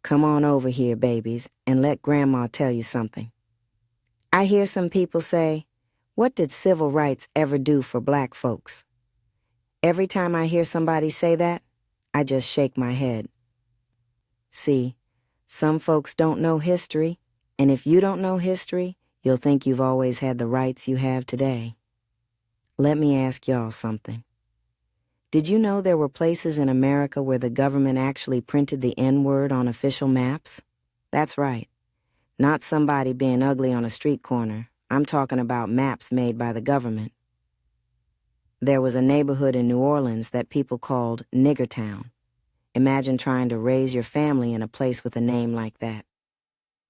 Come on over here, babies, and let Grandma tell you something. I hear some people say, what did civil rights ever do for black folks? Every time I hear somebody say that, I just shake my head. See, some folks don't know history, and if you don't know history, you'll think you've always had the rights you have today. Let me ask y'all something. Did you know there were places in America where the government actually printed the N-word on official maps? That's right. Not somebody being ugly on a street corner. I'm talking about maps made by the government. There was a neighborhood in New Orleans that people called Niggertown. Imagine trying to raise your family in a place with a name like that.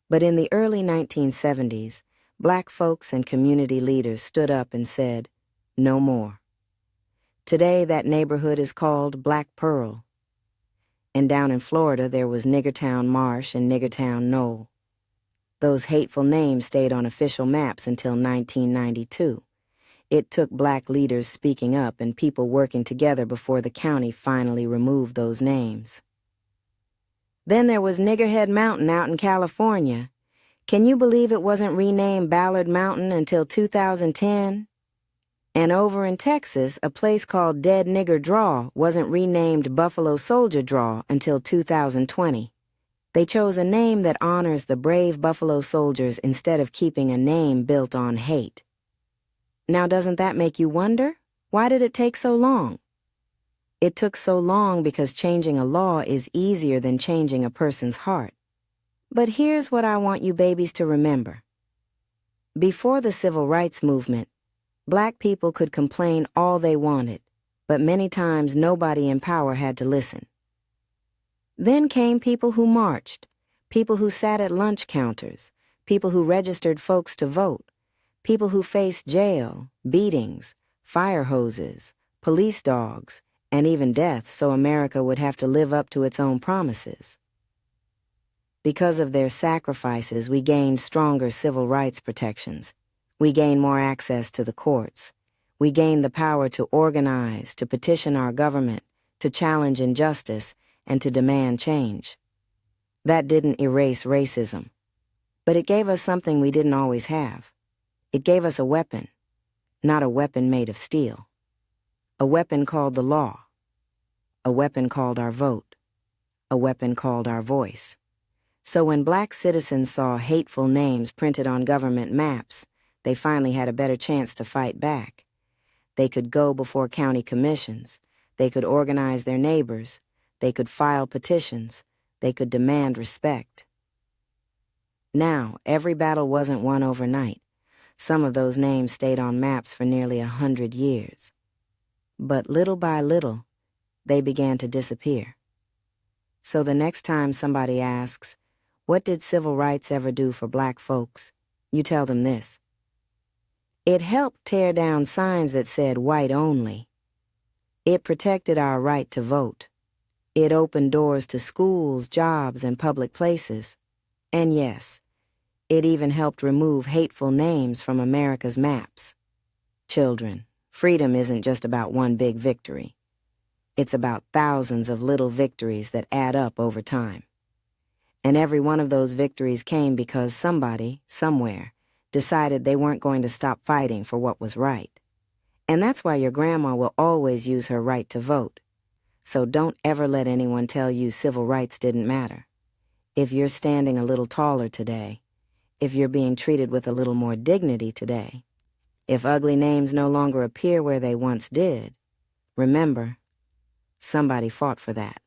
But in the early 1970s, black folks and community leaders stood up and said, no more. Today, that neighborhood is called Black Pearl. And down in Florida, there was Niggertown Marsh and Niggertown Knoll. Those hateful names stayed on official maps until 1992. It took black leaders speaking up and people working together before the county finally removed those names. Then there was Niggerhead Mountain out in California. Can you believe it wasn't renamed Ballard Mountain until 2010? And over in Texas, a place called Dead Nigger Draw wasn't renamed Buffalo Soldier Draw until 2020. They chose a name that honors the brave Buffalo Soldiers instead of keeping a name built on hate. Now, doesn't that make you wonder? Why did it take so long? It took so long because changing a law is easier than changing a person's heart. But here's what I want you babies to remember. Before the Civil Rights Movement, black people could complain all they wanted, but many times nobody in power had to listen. Then came people who marched, people who sat at lunch counters, people who registered folks to vote, people who faced jail, beatings, fire hoses, police dogs, and even death so America would have to live up to its own promises. Because of their sacrifices, we gained stronger civil rights protections. We gained more access to the courts. We gained the power to organize, to petition our government, to challenge injustice, and to demand change. That didn't erase racism, but it gave us something we didn't always have. It gave us a weapon, not a weapon made of steel. A weapon called the law. A weapon called our vote. A weapon called our voice. So when black citizens saw hateful names printed on government maps, they finally had a better chance to fight back. They could go before county commissions. They could organize their neighbors. They could file petitions. They could demand respect. Now, every battle wasn't won overnight. Some of those names stayed on maps for nearly 100 years. But little by little, they began to disappear. So the next time somebody asks, what did civil rights ever do for black folks? You tell them this. It helped tear down signs that said white only. It protected our right to vote. It opened doors to schools, jobs, and public places. And yes, it even helped remove hateful names from America's maps. Children, freedom isn't just about one big victory. It's about thousands of little victories that add up over time. And every one of those victories came because somebody, somewhere, decided they weren't going to stop fighting for what was right. And that's why your grandma will always use her right to vote. So don't ever let anyone tell you civil rights didn't matter. If you're standing a little taller today, if you're being treated with a little more dignity today, if ugly names no longer appear where they once did, remember, somebody fought for that.